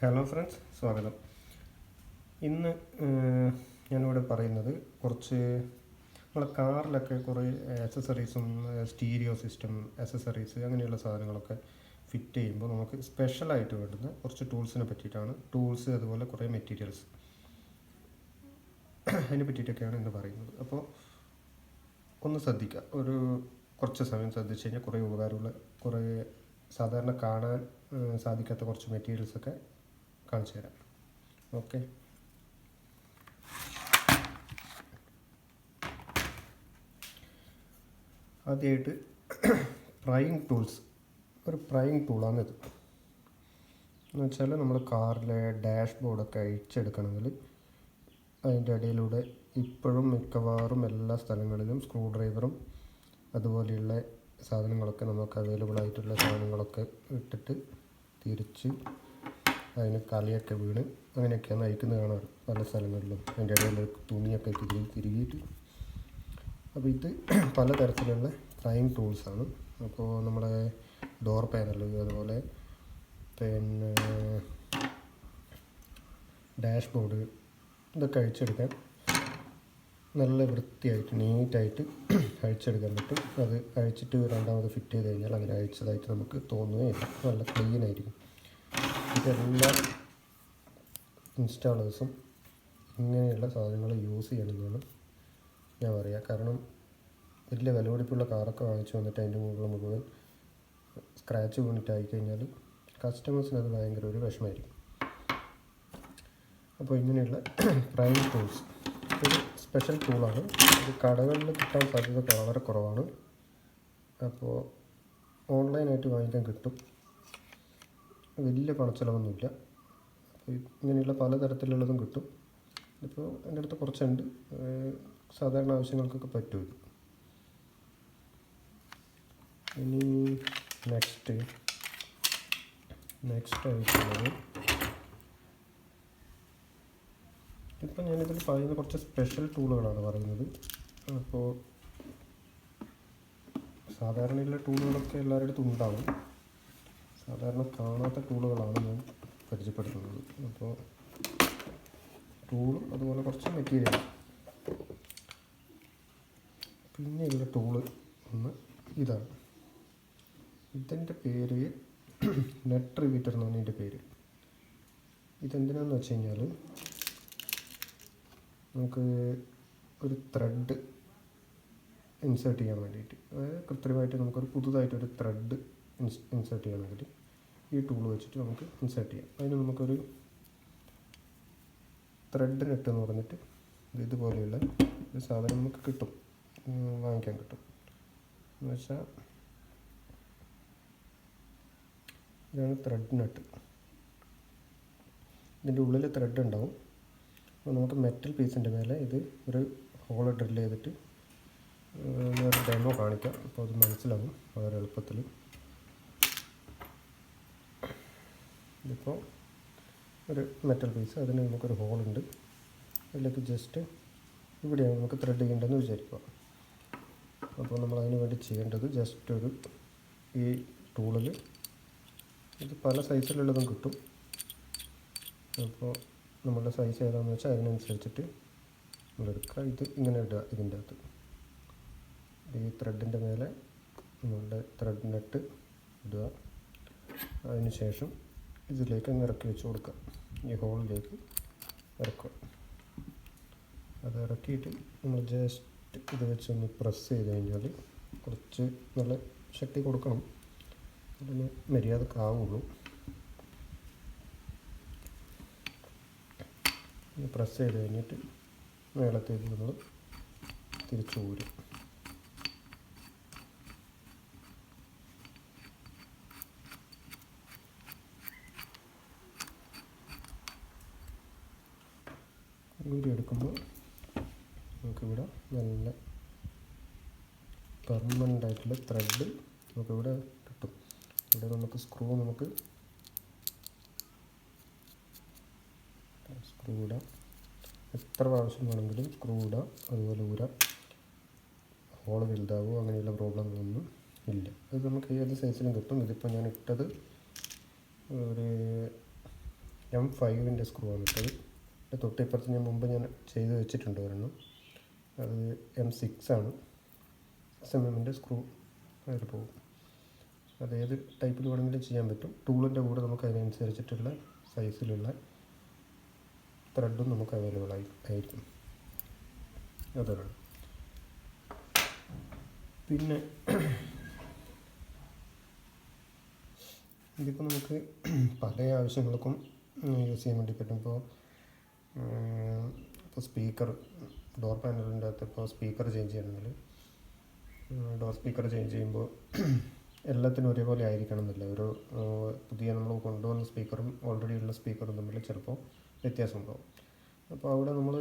Hello friends, സ്വാഗതം. ഇന്ന് ഞാനിവിടെ പറയുന്നത് കുറച്ച് നമ്മളെ കാറിലൊക്കെ കുറേ ആക്സസറീസും സ്റ്റീരിയോ സിസ്റ്റം ആക്സസറീസ് അങ്ങനെയുള്ള സാധനങ്ങളൊക്കെ ഫിറ്റ് ചെയ്യുമ്പോൾ നമുക്ക് സ്പെഷ്യലായിട്ട് വേണ്ടുന്ന കുറച്ച് ടൂൾസിനെ പറ്റിയിട്ടാണ്. ടൂൾസ് അതുപോലെ കുറേ മെറ്റീരിയൽസ് അതിനെ പറ്റിയിട്ടൊക്കെയാണ് ഇന്ന് പറയുന്നത്. അപ്പോൾ ഒന്ന് ശ്രദ്ധിക്കുക, കുറച്ച് സമയം ശ്രദ്ധിച്ച് കഴിഞ്ഞാൽ കുറേ ഉപകാരമുള്ള കുറേ സാധാരണ കാണാൻ സാധിക്കാത്ത കുറച്ച് മെറ്റീരിയൽസൊക്കെ കാണിച്ചു തരാം. ഓക്കെ, ആദ്യമായിട്ട് പ്രൈയിങ് ടൂൾസ്. ഒരു പ്രൈയിങ് ടൂളാണിത്. എന്ന് വെച്ചാൽ നമ്മൾ കാറിലെ ഡാഷ് ബോർഡൊക്കെ അഴിച്ചെടുക്കണമെങ്കിൽ അതിൻ്റെ ഇടയിലൂടെ ഇപ്പോഴും മിക്കവാറും എല്ലാ സ്ഥലങ്ങളിലും സ്ക്രൂ ഡ്രൈവറും അതുപോലെയുള്ള സാധനങ്ങളൊക്കെ നമുക്ക് അവൈലബിൾ ആയിട്ടുള്ള സാധനങ്ങളൊക്കെ ഇട്ടിട്ട് തിരിച്ച് അതിന് കളിയൊക്കെ വീണ് അങ്ങനെയൊക്കെയാണ് അയക്കുന്നത് കാണാറ് പല സ്ഥലങ്ങളിലും. അതിൻ്റെ ഇടയിൽ തുണിയൊക്കെ തിരികിയിട്ട്. അപ്പോൾ ഇത് പലതരത്തിലുള്ള ഫ്രൈയിങ് ടൂൾസാണ്. അപ്പോൾ നമ്മുടെ ഡോർ പാനൽ അതുപോലെ പിന്നെ ഡാഷ് ബോർഡ് ഇതൊക്കെ അഴിച്ചെടുക്കാൻ നല്ല വൃത്തിയായിട്ട് നീറ്റായിട്ട് അഴിച്ചെടുക്കാൻ പറ്റും. അത് അഴിച്ചിട്ട് രണ്ടാമത് ഫിറ്റ് ചെയ്ത് കഴിഞ്ഞാൽ അങ്ങനെ അഴിച്ചതായിട്ട് നമുക്ക് തോന്നുകയില്ല, നല്ല ക്ലീൻ ആയിരിക്കും. ഇതെല്ലാ ഇൻസ്റ്റാളേഴ്സും ഇങ്ങനെയുള്ള സാധനങ്ങൾ യൂസ് ചെയ്യണമെന്നാണ് ഞാൻ പറയുക. കാരണം വലിയ വിലപിടിപ്പുള്ള കാറൊക്കെ വാങ്ങിച്ചു വന്നിട്ട് അതിൻ്റെ മുഴുവൻ സ്ക്രാച്ച് വീണിട്ടായി കഴിഞ്ഞാൽ കസ്റ്റമേഴ്സിന് അത് ഭയങ്കര ഒരു വിഷമമായിരിക്കും. അപ്പോൾ ഇങ്ങനെയുള്ള പ്രൈയിങ് ടൂൾസ് ഒരു സ്പെഷ്യൽ ടൂളാണ്. ഇത് കടകളിൽ കിട്ടാൻ സാധ്യത വളരെ കുറവാണ്. അപ്പോൾ ഓൺലൈനായിട്ട് വാങ്ങിക്കാൻ കിട്ടും, വലിയ പണച്ചിലവൊന്നുമില്ല. അപ്പോൾ ഇങ്ങനെയുള്ള പലതരത്തിലുള്ളതും കിട്ടും. ഇപ്പോൾ എൻ്റെ അടുത്ത് കുറച്ചുണ്ട്, സാധാരണ ആവശ്യങ്ങൾക്കൊക്കെ പറ്റും ഇത്. ഇനി നെക്സ്റ്റ് ആയിട്ടുള്ളത്, ഇപ്പം ഞാനിതിൽ പറയുന്ന കുറച്ച് സ്പെഷ്യൽ ടൂളുകളാണ് പറയുന്നത്. അപ്പോൾ സാധാരണയുള്ള ടൂളുകളൊക്കെ എല്ലാവരുടെ അടുത്തും ഉണ്ടാവും. സാധാരണ കാണാത്ത ടൂളുകളാണ് ഞാൻ പരിചയപ്പെടുത്തുന്നത്. അപ്പോൾ ടൂളും അതുപോലെ കുറച്ച് മെറ്റീരിയൽ. പിന്നെയുള്ള ടൂള് ഒന്ന് ഇതാണ്. ഇതിൻ്റെ പേര് നെറ്റ് റിവീറ്റർ എന്നാണ് ഇതിൻ്റെ പേര്. ഇതെന്തിനാന്ന് വെച്ച് കഴിഞ്ഞാൽ നമുക്ക് ഒരു ത്രെഡ് ഇൻസേർട്ട് ചെയ്യാൻ വേണ്ടിയിട്ട്, അതായത് കൃത്യമായിട്ട് നമുക്കൊരു പുതുതായിട്ടൊരു ത്രെഡ് ഇൻസേർട്ട് ചെയ്യണമെങ്കിൽ ഈ ടൂൾ വെച്ചിട്ട് നമുക്ക് ഇൻസേർട്ട് ചെയ്യാം. അതിന് നമുക്കൊരു ത്രെഡ് നെറ്റ് എന്ന് പറഞ്ഞിട്ട് ഇതുപോലെയുള്ള ഒരു സാധനം നമുക്ക് കിട്ടും, വാങ്ങിക്കാൻ കിട്ടും. എന്ന് വെച്ചാൽ ഇതാണ് ത്രെഡ് നെറ്റ്. ഇതിൻ്റെ ഉള്ളിൽ ത്രെഡ് ഉണ്ടാവും. അപ്പോൾ നമുക്ക് മെറ്റൽ പീസിൻ്റെ മേലെ ഇത് ഒരു ഹോൾ ഡ്രിൽ ചെയ്തിട്ട് ഒരു ഡെമോ കാണിക്കാം. അപ്പോൾ അത് മനസ്സിലാവും വളരെ എളുപ്പത്തിൽ. ഇതിപ്പോൾ ഒരു മെറ്റൽ പീസ്, അതിന് നമുക്കൊരു ഹോളുണ്ട്. അതിലേക്ക് ജസ്റ്റ് ഇവിടെയാണ് നമുക്ക് ത്രെഡ് ചെയ്യേണ്ടതെന്ന് വിചാരിക്കുക. അപ്പോൾ നമ്മൾ അതിന് വേണ്ടി ചെയ്യേണ്ടത് ജസ്റ്റ് ഈ ടൂളിൽ ഇത് പല സൈസിലുള്ളതും കിട്ടും. അപ്പോൾ നമ്മളുടെ സൈസ് ഏതാണെന്ന് വെച്ചാൽ അതിനനുസരിച്ചിട്ട് നമ്മളെടുക്കുക. ഇത് ഇങ്ങനെ ഇടുക. ഇതിൻ്റെ അകത്ത് ഈ ത്രെഡിൻ്റെ മേലെ നമ്മളുടെ ത്രെഡ് നെറ്റ് ഇടുക. അതിന് ശേഷം ഇതിലേക്ക് അങ്ങ് ഇറക്കി വെച്ച് കൊടുക്കുക. ഈ ഹോളിലേക്ക് ഇറക്കുക. അത് ഇറക്കിയിട്ട് നമ്മൾ ജസ്റ്റ് ഇത് വെച്ചൊന്ന് പ്രസ് ചെയ്ത് കഴിഞ്ഞാൽ കുറച്ച് നല്ല ശക്തി കൊടുക്കണം, അതിന് മര്യാദക്കാവുള്ളൂ. പ്രസ് ചെയ്ത് കഴിഞ്ഞിട്ട് മേളത്തേക്ക് നമ്മൾ തിരിച്ചു ഊരും. ഊരിയെടുക്കുമ്പോൾ നമുക്കിവിടെ നല്ല പെർമനൻ്റ് ആയിട്ടുള്ള ത്രെഡ് നമുക്കിവിടെ കിട്ടും. ഇവിടെ നമുക്ക് സ്ക്രൂ ഇടാം. എത്ര പ്രാവശ്യം വേണമെങ്കിലും സ്ക്രൂ ഇടാം, അതുപോലെ ഊരാം. ഹോള് വലുതാവോ അങ്ങനെയുള്ള പ്രോബ്ലങ്ങളൊന്നും ഇല്ല. അത് നമുക്ക് ഏത് സൈസിലും കിട്ടും. ഇതിപ്പോൾ ഞാൻ ഇട്ടത് ഒരു M5-ൻ്റെ സ്ക്രൂ ആണ് ഇട്ടത്. തൊട്ടിപ്പുറത്ത് ഞാൻ മുമ്പ് ചെയ്ത് വെച്ചിട്ടുണ്ട് ഒരെണ്ണം. അത് M6 ആണ്. 6mm സ്ക്രൂ അതിൽ പോകും. അതേത് ടൈപ്പിൽ വേണമെങ്കിലും ചെയ്യാൻ പറ്റും. ടൂളിൻ്റെ കൂടെ നമുക്ക് അതിനനുസരിച്ചിട്ടുള്ള സൈസിലുള്ള ത്രെഡും നമുക്ക് അവൈലബിൾ ആയിരിക്കും. അതാണ്. പിന്നെ ഇതിപ്പോൾ നമുക്ക് പല ആവശ്യങ്ങൾക്കും യൂസ് ചെയ്യാൻ വേണ്ടി പറ്റും. ഇപ്പോൾ സ്പീക്കർ, ഡോർ പാനലിൻ്റെ അകത്ത് ഇപ്പോൾ സ്പീക്കർ ചേഞ്ച് ചെയ്യണമെങ്കിൽ, ഡോർ സ്പീക്കർ ചേഞ്ച് ചെയ്യുമ്പോൾ എല്ലാത്തിനും ഒരേപോലെ ആയിരിക്കണം എന്നില്ല. ഒരു പുതിയ നമ്മൾ കൊണ്ടുവന്ന സ്പീക്കറും ഓൾറെഡി ഉള്ള സ്പീക്കറും തമ്മിൽ ചിലപ്പോൾ വ്യത്യാസം ഉണ്ടാവും. അപ്പോൾ അവിടെ നമ്മൾ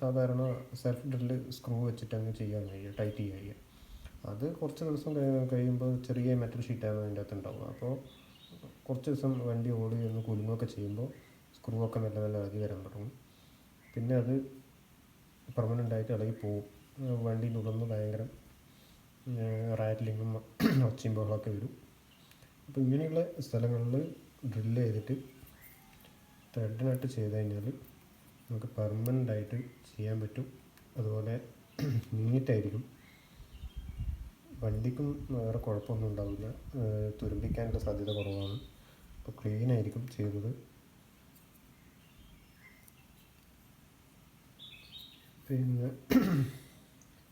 സാധാരണ സെൽഫ് ഡ്രില്ല് സ്ക്രൂ വെച്ചിട്ട് അങ്ങ് ചെയ്യാൻ കഴിയുക, ടൈറ്റ് ചെയ്യുക. അത് കുറച്ച് ദിവസം കഴിയുമ്പോൾ ചെറിയ മെറ്റൽ ഷീറ്റാണ് അതിൻ്റെ അകത്ത് ഉണ്ടാവുക. അപ്പോൾ കുറച്ച് ദിവസം വണ്ടി ഓടി ഒന്ന് കുലുങ്ങൊക്കെ ചെയ്യുമ്പോൾ സ്ക്രൂ ഒക്കെ മെല്ലെ മെല്ലെ ഇളകി വരാൻ തുടങ്ങും. പിന്നെ അത് പെർമനൻ്റായിട്ട് ഇളകി പോവും. വണ്ടീൻ്റെ ഉള്ളിൽ ഭയങ്കര റാറ്റ്ലിങ്ങും ഒച്ചയും ബഹളമൊക്കെ വരും. അപ്പോൾ ഇങ്ങനെയുള്ള സ്ഥലങ്ങളിൽ ഡ്രില്ല് ചെയ്തിട്ട് ത്രെഡിനായിട്ട് ചെയ്ത് കഴിഞ്ഞാൽ നമുക്ക് പെർമനൻ്റായിട്ട് ചെയ്യാൻ പറ്റും. അതുപോലെ നീറ്റായിരിക്കും. വണ്ടിക്കും വേറെ കുഴപ്പമൊന്നും ഉണ്ടാവില്ല. തുരുമ്പിക്കാനുള്ള സാധ്യത കുറവാണ്. അപ്പോൾ ക്ലീനായിരിക്കും ചെയ്യുന്നത്. പിന്നെ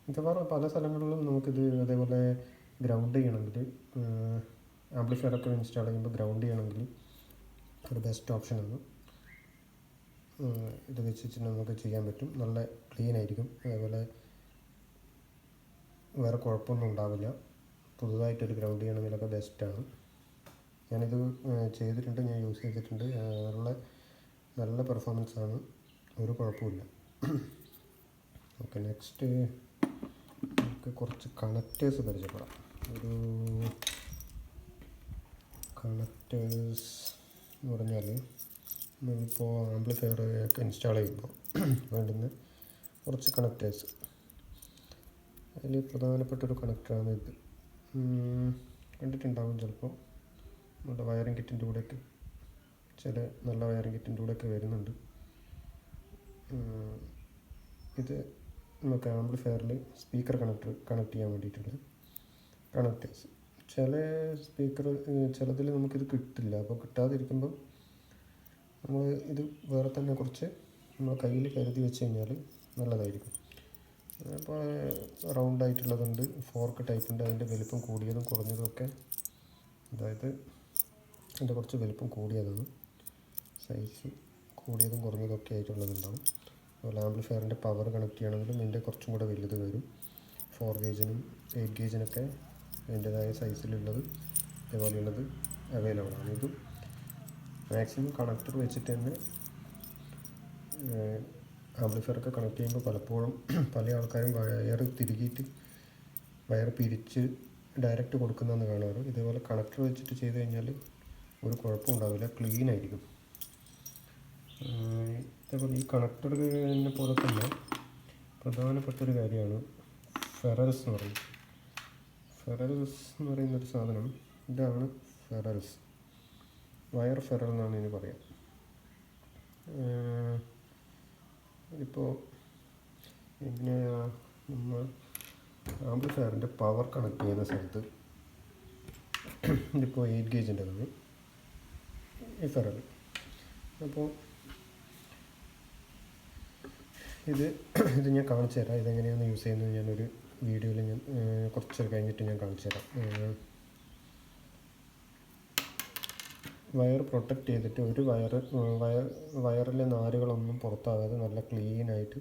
മിക്കവാറും പല സ്ഥലങ്ങളിലും നമുക്കിത് അതേപോലെ ഗ്രൗണ്ട് ചെയ്യണമെങ്കിൽ, ആംപ്ലിഫയറൊക്കെ ഇൻസ്റ്റാൾ ചെയ്യുമ്പോൾ ഗ്രൗണ്ട് ചെയ്യണമെങ്കിൽ ഒരു ബെസ്റ്റ് ഓപ്ഷനാണ്. ഇത് വെച്ചിട്ട് നമുക്ക് ചെയ്യാൻ പറ്റും. നല്ല ക്ലീനായിരിക്കും. അതേപോലെ വേറെ കുഴപ്പമൊന്നും ഉണ്ടാവില്ല. പുതുതായിട്ടൊരു ഗ്രൗണ്ട് ചെയ്യണമെങ്കിലൊക്കെ ബെസ്റ്റാണ്. ഞാനിത് ചെയ്തിട്ടുണ്ട്, ഞാൻ യൂസ് ചെയ്തിട്ടുണ്ട്. നല്ല പെർഫോമൻസാണ്, ഒരു കുഴപ്പമില്ല. ഓക്കെ, നെക്സ്റ്റ് നമുക്ക് കുറച്ച് കണക്റ്റേഴ്സ് പരിചയപ്പെടാം. ഒരു കണക്റ്റേഴ്സ് എന്ന് പറഞ്ഞാൽ നമ്മളിപ്പോൾ ആംപ്ലിഫയർ ഒക്കെ ഇൻസ്റ്റാൾ ചെയ്യുമ്പോൾ വേണ്ടുന്ന കുറച്ച് കണക്റ്റേഴ്സ്. അതിൽ പ്രധാനപ്പെട്ടൊരു കണക്ടറാണ് ഇത്. കണ്ടിട്ടുണ്ടാവും ചിലപ്പോൾ. നമ്മുടെ വയറിംഗ് കിറ്റിൻ്റെ കൂടെയൊക്കെ, ചില നല്ല വയറിംഗ് കിറ്റിൻ്റെ കൂടെയൊക്കെ വരുന്നുണ്ട്. ഇത് നമുക്ക് ആംപ്ലിഫയറിൽ സ്പീക്കർ കണക്ട് ചെയ്യാൻ വേണ്ടിയിട്ടുള്ള കണക്റ്റേഴ്സ്. ചിലതിൽ നമുക്കിത് കിട്ടില്ല. അപ്പോൾ കിട്ടാതിരിക്കുമ്പോൾ നമ്മൾ ഇത് വേറെ തന്നെ കുറച്ച് നമ്മൾ കയ്യിൽ കരുതി വെച്ച് കഴിഞ്ഞാൽ നല്ലതായിരിക്കും. അപ്പോൾ റൗണ്ടായിട്ടുള്ളതുണ്ട്, ഫോർക്ക് ടൈപ്പുണ്ട്. അതിൻ്റെ വലിപ്പം കൂടിയതും കുറഞ്ഞതും ഒക്കെ, അതായത് അതിൻ്റെ കുറച്ച് വലിപ്പം കൂടിയതാണ്, സൈസ് കൂടിയതും കുറഞ്ഞതൊക്കെ ആയിട്ടുള്ളതുണ്ടാവും. അതുപോലെ ആംപ്ലിഫയറിൻ്റെ പവർ കണക്ട് ചെയ്യണമെങ്കിലും ഇതിൻ്റെ കുറച്ചും കൂടെ വലുത് വരും. 4 ഗേജിനും 8 ഗേജിനൊക്കെ അതിൻ്റേതായ സൈസിലുള്ളത് അതേപോലെയുള്ളത് അവൈലബിൾ ആണ്. ഇതും മാക്സിമം കണക്ടർ വെച്ചിട്ട് തന്നെ ആംപ്ലിഫയറൊക്കെ കണക്ട് ചെയ്യുമ്പോൾ പലപ്പോഴും പല ആൾക്കാരും വയർ പിരിച്ച് ഡയറക്റ്റ് കൊടുക്കുന്നതെന്ന് കാണാറ്. ഇതേപോലെ കണക്ടർ വെച്ചിട്ട് ചെയ്ത് കഴിഞ്ഞാൽ ഒരു കുഴപ്പം ഉണ്ടാവില്ല, ക്ലീൻ ആയിരിക്കും. അതേപോലെ ഈ കണക്ടറിനെ പോലെ തന്നെ പ്രധാനപ്പെട്ടൊരു കാര്യമാണ് ഫെറൽസ് എന്ന് പറയും. ഫെറൽസ് എന്ന് പറയുന്നൊരു സാധനം, ഇതാണ് ഫെറൽസ്. വയർ ഫെറൽ എന്നാണ് ഇതിന് പറയാം. ഇപ്പോൾ എങ്ങനെയാണ് നമ്മൾ ആംപ്ലിഫയറിൻ്റെ പവർ കണക്ട് ചെയ്യുന്ന സ്ഥലത്ത്, ഇതിപ്പോൾ 8 ഗേജിൻ്റെതാണ് ഈ ഫെറൽ. അപ്പോൾ ഇത് ഞാൻ കാണിച്ചു തരാം. ഇതെങ്ങനെയാണ് യൂസ് ചെയ്യുന്നത് ഞാനൊരു വീഡിയോയിൽ കുറച്ച് കഴിഞ്ഞിട്ട് ഞാൻ കാണിച്ചു തരാം. വയർ പ്രൊട്ടക്റ്റ് ചെയ്തിട്ട് ഒരു വയറിലെ നാരുകളൊന്നും പുറത്താകാതെ നല്ല ക്ലീനായിട്ട്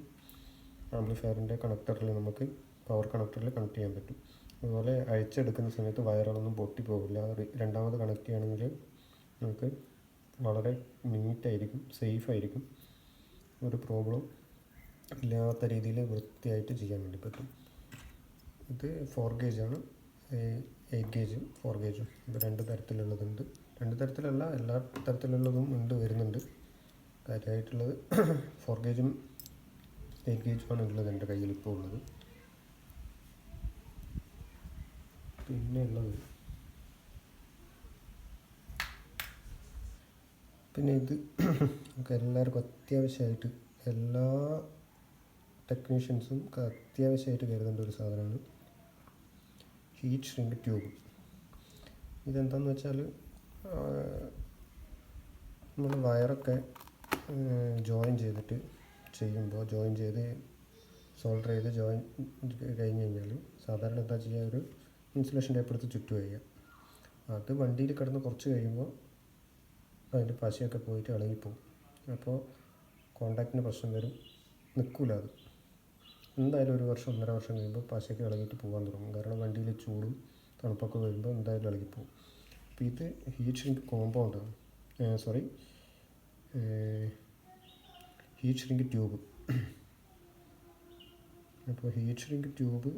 ആംപ്ലിഫയറിൻ്റെ കണക്ടറിൽ നമുക്ക് പവർ കണക്ടറിൽ കണക്ട് ചെയ്യാൻ പറ്റും. അതുപോലെ അഴിച്ചെടുക്കുന്ന സമയത്ത് വയറുകളൊന്നും പൊട്ടിപ്പോകില്ല. രണ്ടാമത് കണക്ട് ചെയ്യണമെങ്കിൽ നമുക്ക് വളരെ നീറ്റായിരിക്കും, സേഫായിരിക്കും, ഒരു പ്രോബ്ലം ഇല്ലാത്ത രീതിയിൽ വൃത്തിയായിട്ട് ചെയ്യാൻ വേണ്ടി പറ്റും. ഇത് 4 ഗേജാണ്, 8 ഗേജും 4 ഗേജും. ഇത് 2 തരത്തിലുള്ളതുണ്ട്. 2 തരത്തിലല്ല, എല്ലാ തരത്തിലുള്ളതും വരുന്നുണ്ട്. കാര്യമായിട്ടുള്ളത് 4 ഗേജും 8 ഗേജുമാണ് ഉള്ളത് എൻ്റെ കയ്യിൽ ഇപ്പോൾ ഉള്ളത്. പിന്നെ ഉള്ളത് പിന്നെ ഇത് നമുക്ക് എല്ലാവർക്കും അത്യാവശ്യമായിട്ട് എല്ലാ ടെക്നീഷ്യൻസും അത്യാവശ്യമായിട്ട് കരുതേണ്ട ഒരു സാധനമാണ് ഹീറ്റ് ഷ്രിങ്ക് ട്യൂബ്. ഇതെന്താണെന്ന് വെച്ചാൽ നമ്മൾ വയറൊക്കെ ജോയിൻ ചെയ്തിട്ട് ചെയ്യുമ്പോൾ സോൾഡർ ചെയ്ത് ജോയിൻ കഴിഞ്ഞ് കഴിഞ്ഞാൽ സാധാരണ എന്താ ചെയ്യുക, ഒരു ഇൻസുലേഷൻ ടേപ്പ് എടുത്ത് ചുറ്റും ചെയ്യുക. അത് വണ്ടിയിൽ കിടന്ന് കുറച്ച് കഴിയുമ്പോൾ അതിൻ്റെ പശയൊക്കെ പോയിട്ട് ഇളകിപ്പോവും. അപ്പോൾ കോണ്ടാക്റ്റിന് പ്രശ്നം വരും, നിൽക്കില്ല. അത് എന്തായാലും 1 വർഷം 1.5 വർഷം കഴിയുമ്പോൾ പശയൊക്കെ ഇളകിയിട്ട് പോകാൻ തുടങ്ങും. കാരണം വണ്ടിയിൽ ചൂടും തണുപ്പൊക്കെ വരുമ്പോൾ എന്തായാലും ഇളകിപ്പോവും. അപ്പോൾ ഇത് ഹീറ്റ് ഷ്രിങ്ക് കോമ്പൗണ്ടാണ്, ഹീറ്റ് ഷ്രിങ്ക് ട്യൂബ്. അപ്പോൾ ഹീറ്റ് ഷ്രിങ്ക് ട്യൂബ്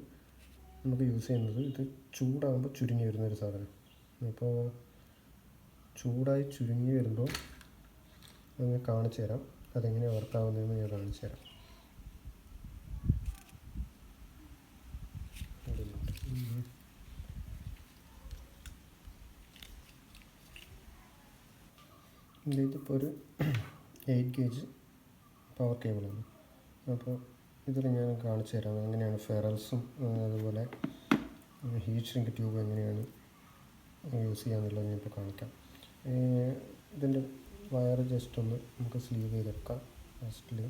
നമുക്ക് യൂസ് ചെയ്യുന്നത് ഇത് ചൂടാകുമ്പോൾ ചുരുങ്ങി വരുന്നൊരു സാധനം. അപ്പോൾ ചൂടായി ചുരുങ്ങി വരുമ്പോൾ അത് ഞാൻ കാണിച്ചു തരാം, അതെങ്ങനെയാണ് വർക്കാവുന്നതെന്ന് ഞാൻ കാണിച്ചു തരാം. ഇതിപ്പോൾ ഒരു 8 ഗേജ് പവർ കേബിളാണ്. അപ്പോൾ ഇതിൽ ഞാൻ കാണിച്ചു തരാം എങ്ങനെയാണ് ഫെറൽസും അതുപോലെ ഹീറ്റ് ഷ്രിങ്ക് ട്യൂബ് എങ്ങനെയാണ് യൂസ് ചെയ്യാന്നുള്ളത് ഞാൻ ഇപ്പോൾ കാണിക്കാം. ഇതിൻ്റെ വയർ ജസ്റ്റ് ഒന്ന് നമുക്ക് സ്ലീവ് ചെയ്തെടുക്കാം. ഫസ്റ്റിൽ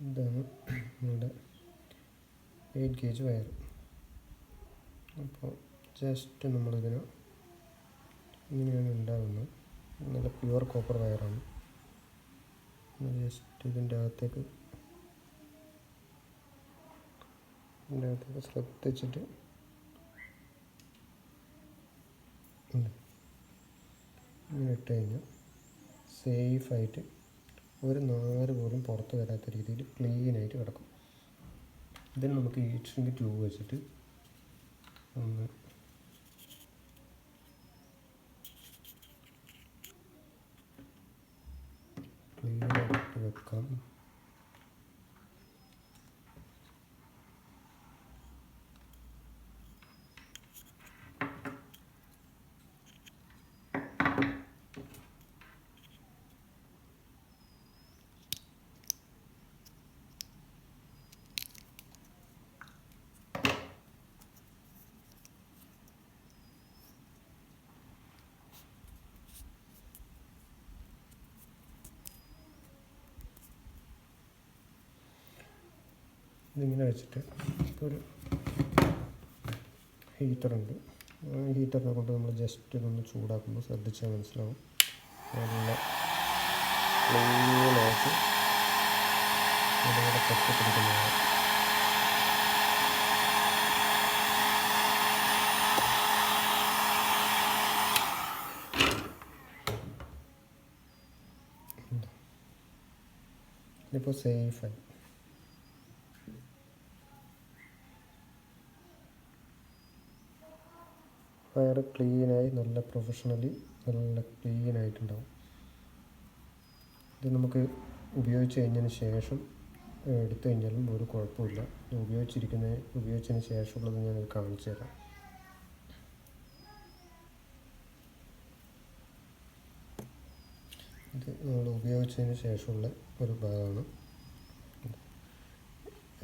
ഇതാണ് നമ്മുടെ 8 ഗേജ് വയർ. അപ്പോൾ ജസ്റ്റ് നമ്മളിതിന് ഇങ്ങനെയാണ് ഉണ്ടാകുന്നത്. നല്ല പ്യുവർ കോപ്പർ വയറാണ്. ജസ്റ്റ് ഇതിൻ്റെ അകത്തേക്ക് ശ്രദ്ധിച്ചിട്ട് ഇങ്ങനെ ഇട്ട് കഴിഞ്ഞാൽ സേഫായിട്ട് ഒരു നാര് പോലും പുറത്ത് വരാത്ത രീതിയിൽ ക്ലീനായിട്ട് കിടക്കും. ഇതിന് നമുക്ക് ഹീറ്റ് ഷ്രിങ്ക് ട്യൂബ് വെച്ചിട്ട് ഒന്ന് ക്ലീനായിട്ട് വെക്കാം. ഇതിങ്ങനെ വെച്ചിട്ട് ഇപ്പോൾ ഒരു ഹീറ്ററുണ്ട്. ഹീറ്ററിനെ കൊണ്ട് നമ്മൾ ജസ്റ്റ് ഇതൊന്ന് ചൂടാക്കുമ്പോൾ ശ്രദ്ധിച്ചാൽ മനസ്സിലാവും നല്ല ക്ലീനായിട്ട് ഇവിടെ കഷ്ടപ്പെടുന്നതാണ്. ഇതിപ്പോൾ സേഫായി. വയർ ക്ലീനായി നല്ല പ്രൊഫഷണലി നല്ല ക്ലീനായിട്ടുണ്ടാവും. ഇത് നമുക്ക് ഉപയോഗിച്ച് കഴിഞ്ഞതിന് ശേഷം എടുത്തു കഴിഞ്ഞാലും ഒരു കുഴപ്പമില്ല. ഉപയോഗിച്ചതിന് ശേഷമുള്ളത് ഞാനത് കാണിച്ചു തരാം. ഇത് നമ്മൾ ഉപയോഗിച്ചതിന് ശേഷമുള്ള ഒരു ഭാഗമാണ്.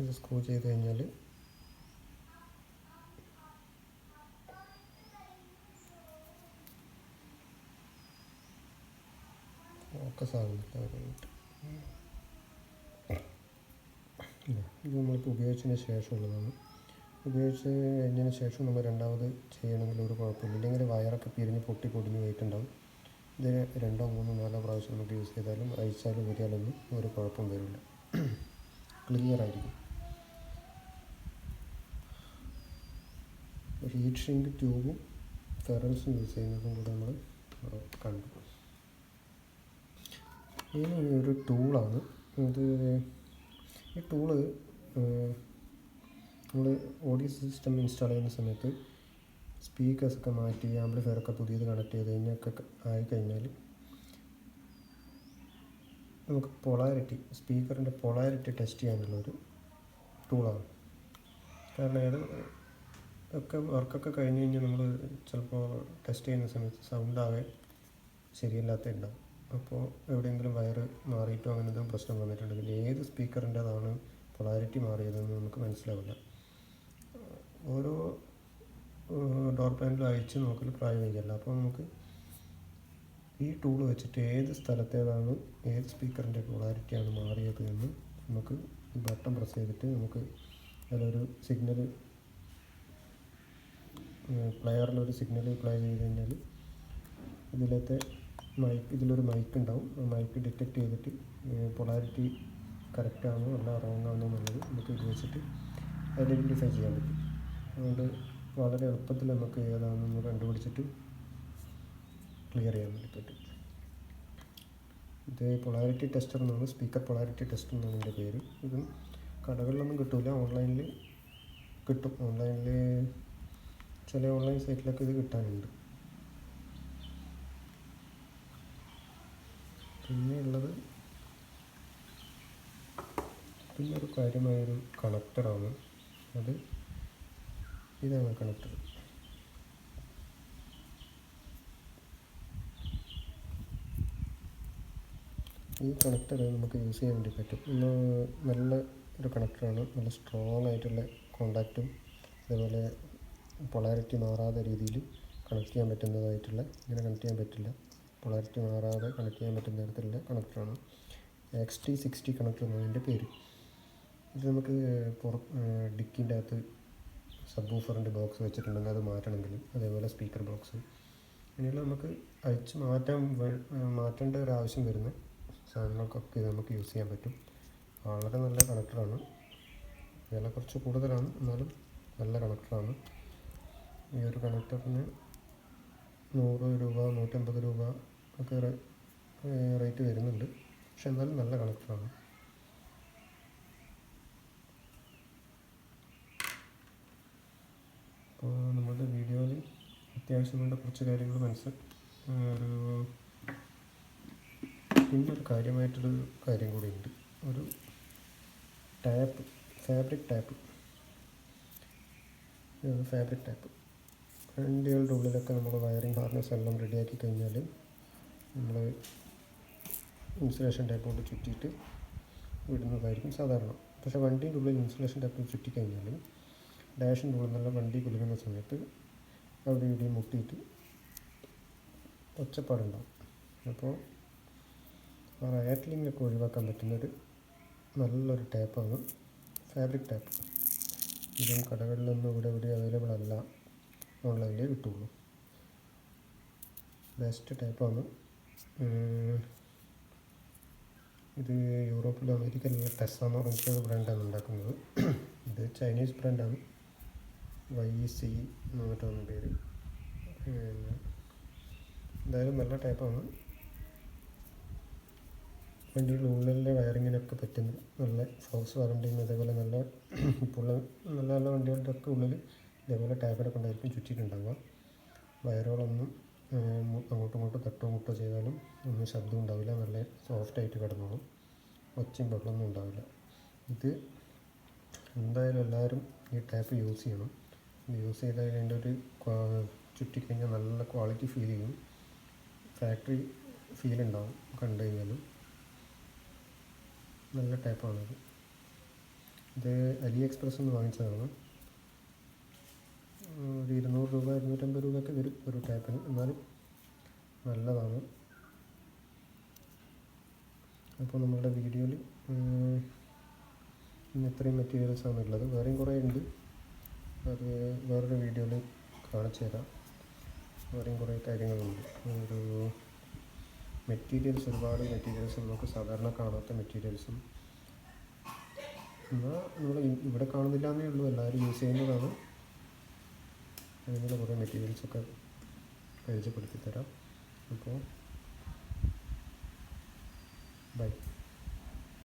ഇത് സ്ക്രൂ ചെയ്ത് കഴിഞ്ഞാൽ ഫോക്കസ് ആകുന്നില്ല. ഇത് നമ്മളിപ്പോൾ ഉപയോഗിച്ചതിന് ശേഷമുള്ളതാണ്. ഉപയോഗിച്ച് കഴിഞ്ഞതിന് ശേഷം നമ്മൾ രണ്ടാമത് ചെയ്യണമെങ്കിൽ ഒരു കുഴപ്പമില്ല. ഇല്ലെങ്കിൽ വയറൊക്കെ പിരിഞ്ഞ് പൊടിഞ്ഞ് പോയിട്ടുണ്ടാവും. ഇത് 2, 3, 4 പ്രാവശ്യം നമുക്ക് യൂസ് ചെയ്താലും അഴിച്ചാലും ഊരിയാലൊന്നും ഒരു കുഴപ്പം വരില്ല, ക്ലിയർ ആയിരിക്കും. ഹീറ്റ് ഷ്രിങ്ക് ട്യൂബും ഫെറൽസും യൂസ് ചെയ്യുന്നതും കൂടെ നമ്മൾ കണ്ടു. ഇനി ഒരു ടൂളാണ് ഇത്. ഈ ടൂള് നമ്മൾ ഓഡിയോ സിസ്റ്റം ഇൻസ്റ്റാൾ ചെയ്യുന്ന സമയത്ത് സ്പീക്കേഴ്സൊക്കെ മാറ്റി ആംപ്ലിഫയറൊക്കെ പുതിയത് കണക്ട് ചെയ്ത് കഴിഞ്ഞൊക്കെ ആയിക്കഴിഞ്ഞാൽ നമുക്ക് സ്പീക്കറിൻ്റെ പൊളാരിറ്റി ടെസ്റ്റ് ചെയ്യാനുള്ളൊരു ടൂളാണ്. കാരണം ഏത് വർക്കൊക്കെ കഴിഞ്ഞ് കഴിഞ്ഞാൽ നമ്മൾ ചിലപ്പോൾ ടെസ്റ്റ് ചെയ്യുന്ന സമയത്ത് സൗണ്ടാകെ ശരിയല്ലാത്ത അപ്പോൾ എവിടെയെങ്കിലും വയറ് മാറിയിട്ടോ അങ്ങനെ എന്തെങ്കിലും പ്രശ്നം വന്നിട്ടുണ്ടെങ്കിൽ ഏത് സ്പീക്കറിൻ്റെതാണ് പൊളാരിറ്റി മാറിയതെന്ന് നമുക്ക് മനസ്സിലാവില്ല. ഓരോ ഡോർ പാനലും അയച്ച് നോക്കൽ പ്രായോഗികമല്ല. അപ്പോൾ നമുക്ക് ഈ ടൂൾ വെച്ചിട്ട് ഏത് സ്ഥലത്തേതാണ് ഏത് സ്പീക്കറിൻ്റെ പൊളാരിറ്റിയാണ് മാറിയത് എന്ന് നമുക്ക് ഈ ബട്ടൺ പ്രസ് ചെയ്തിട്ട് നമുക്ക് അതിലൊരു സിഗ്നൽ പ്ലെയറിലൊരു സിഗ്നൽ പ്ലേ ചെയ്ത് കഴിഞ്ഞാൽ ഇതിലൊരു മൈക്ക് ഉണ്ടാവും. ആ മൈക്ക് ഡിറ്റക്ട് ചെയ്തിട്ട് പൊളാരിറ്റി കറക്റ്റാണോ അല്ല റോങ്ങാണോ എന്നുള്ളത് നമുക്ക് ഇത് വെച്ചിട്ട് ഐഡൻറ്റിഫൈ ചെയ്യാൻ പറ്റും. അതുകൊണ്ട് വളരെ എളുപ്പത്തിൽ നമുക്ക് ഏതാണെന്ന് കണ്ടുപിടിച്ചിട്ട് ക്ലിയർ ചെയ്യാൻ വേണ്ടി പറ്റും. ഇത് പൊളാരിറ്റി ടെസ്റ്റർ എന്നാണ്, സ്പീക്കർ പൊളാരിറ്റി ടെസ്റ്റർ എന്നാണ് ഇതിൻ്റെ പേര്. ഇതും കടകളിലൊന്നും കിട്ടില്ല, ഓൺലൈനിൽ കിട്ടും. ചില ഓൺലൈൻ സൈറ്റിലൊക്കെ ഇത് കിട്ടാനുണ്ട്. പിന്നെ ഒരു കാര്യമായൊരു കണക്ടറാണ്. ഇതാണ് കണക്ടർ. ഈ കണക്ടർ നമുക്ക് യൂസ് ചെയ്യാൻ വേണ്ടി പറ്റും. നല്ല ഒരു കണക്ടറാണ്. നല്ല സ്ട്രോങ് ആയിട്ടുള്ള കോണ്ടാക്റ്റും അതേപോലെ പൊളാരിറ്റി മാറാത്ത രീതിയിൽ കണക്ട് ചെയ്യാൻ പറ്റുന്നതായിട്ടുള്ള, ഇങ്ങനെ കണക്ട് ചെയ്യാൻ പറ്റില്ല, പൊളാരിറ്റി മാറാതെ കണക്ട് ചെയ്യാൻ പറ്റുന്ന തരത്തിലുള്ള കണക്ടറാണ്. XT60 കണക്ടർ എന്നാണ് ഇതിൻ്റെ പേര്. ഇത് നമുക്ക് ഡിക്കിൻ്റെ അകത്ത് സബ് വൂഫറിൻ്റെ ബോക്സ് വെച്ചിട്ടുണ്ടെങ്കിൽ അത് മാറ്റണമെങ്കിൽ, അതേപോലെ സ്പീക്കർ ബോക്സ്, ഇങ്ങനെയുള്ള നമുക്ക് അയച്ച് മാറ്റേണ്ട ഒരു ആവശ്യം വരുന്ന സാധനങ്ങൾക്കൊക്കെ ഇത് നമുക്ക് യൂസ് ചെയ്യാൻ പറ്റും. വളരെ നല്ല കണക്ടറാണ്. വില കുറച്ച് കൂടുതലാണ്, എന്നാലും നല്ല കണക്ടറാണ്. ഈ ഒരു കണക്ടറിന് 100 രൂപ 150 രൂപ ഒക്കെ റേറ്റ് വരുന്നുണ്ട്. പക്ഷെ എന്നാലും നല്ല കണക്ടറാണ്. അപ്പോൾ നമ്മളുടെ വീഡിയോയിൽ അത്യാവശ്യം വേണ്ട കുറച്ച് കാര്യങ്ങൾ പിന്നൊരു കാര്യമായിട്ടൊരു കാര്യം കൂടിയുണ്ട്. ഒരു ടാപ്പ്, ഫാബ്രിക് ടാപ്പ്. വണ്ടികളുടെ ഉള്ളിലൊക്കെ നമ്മൾ വയറിങ് ഹാർനസ് എല്ലാം റെഡിയാക്കി കഴിഞ്ഞാൽ നമ്മൾ ഇൻസുലേഷൻ ടാപ്പ് കൊണ്ട് ചുറ്റിയിട്ട് വിടുന്നതായിരിക്കും സാധാരണ. പക്ഷേ വണ്ടീൻ്റെ ഉള്ളിൽ ഇൻസുലേഷൻ ടാപ്പ് ചുറ്റിക്കഴിഞ്ഞാൽ ഡാഷിൻ്റെ ഉള്ളിൽ നല്ല വണ്ടി കുലുങ്ങുന്ന സമയത്ത് അവിടെ ഇവിടെയും മുട്ടിയിട്ട് ഒച്ചപ്പാടുണ്ടാവും. അപ്പോൾ ആ റാറ്റ്ലിങ്ങൊക്കെ ഒഴിവാക്കാൻ പറ്റുന്നൊരു നല്ലൊരു ടാപ്പാണ് ഫാബ്രിക് ടാപ്പ്. ഇതും കടകളിലൊന്നും ഇവിടെ അവൈലബിൾ അല്ല, ഓൺലൈനിലേ കിട്ടുള്ളൂ. ബെസ്റ്റ് ടാപ്പാണ്. ഇത് യൂറോപ്പിലും അമേരിക്കയിലുള്ള ടെസ്സ എന്ന് പറഞ്ഞിട്ടുള്ള ബ്രാൻഡാണ് ഉണ്ടാക്കുന്നത്. ഇത് ചൈനീസ് ബ്രാൻഡാണ്, YC എന്ന് പറഞ്ഞിട്ടാണ് പേര്. എന്തായാലും നല്ല ടാപ്പാണ്. വണ്ടിയുടെ ഉള്ളിലെ വയറിങ്ങിനൊക്കെ പറ്റുന്ന നല്ല ഫോക്സ് വാറണ്ടിയും അതേപോലെ നല്ല നല്ല വണ്ടികളുടെ ഒക്കെ ഉള്ളിൽ ഇതേപോലെ ടാപ്പിനെ കൊണ്ടായിരിക്കും ചുറ്റിയിട്ടുണ്ടാവുക. വയറുകളൊന്നും അങ്ങോട്ടും ഇങ്ങോട്ടും തട്ടോ മുട്ടോ ചെയ്താലും ഒന്നും ശബ്ദം ഉണ്ടാവില്ല, നല്ല സോഫ്റ്റായിട്ട് കിടന്നോളും, ഒച്ചയും വെള്ളമൊന്നും ഉണ്ടാവില്ല. ഇത് എന്തായാലും എല്ലാവരും ഈ ടാപ്പ് യൂസ് ചെയ്യണം. യൂസ് ചെയ്താൽ അതിൻ്റെ ഒരു ചുറ്റിക്കഴിഞ്ഞാൽ നല്ല ക്വാളിറ്റി ഫീൽ ചെയ്യും, ഫാക്ടറി ഫീൽ ഉണ്ടാവും കണ്ടു കഴിഞ്ഞാലും. നല്ല ടാപ്പാണത്. ഇത് AliExpress നിന്ന് വാങ്ങിച്ചതാണ്. ഒരു 200 രൂപ 250 രൂപയൊക്കെ വരും ഒരു ടാപ്പിന്, എന്നാലും നല്ലതാണ്. അപ്പോൾ നമ്മളുടെ വീഡിയോയിൽ ഇന്ന് ഇത്രയും മെറ്റീരിയൽസാണ് ഉള്ളത്. വേറെയും കുറേ ഉണ്ട്, അത് വേറൊരു വീഡിയോയിൽ കാണിച്ചു തരാം. വേറെയും കുറേ കാര്യങ്ങളുണ്ട്. ഒരു ഒരുപാട് മെറ്റീരിയൽസും നമുക്ക് സാധാരണ കാണാത്ത മെറ്റീരിയൽസും എന്നാൽ നമ്മൾ ഇവിടെ കാണുന്നില്ല എന്നേ ഉള്ളൂ, എല്ലാവരും യൂസ് ചെയ്യുന്നതാണ്. അതിനുള്ള കുറേ മെറ്റീരിയൽസൊക്കെ പരിചയപ്പെടുത്തി തരാം. അപ്പോൾ ബൈ.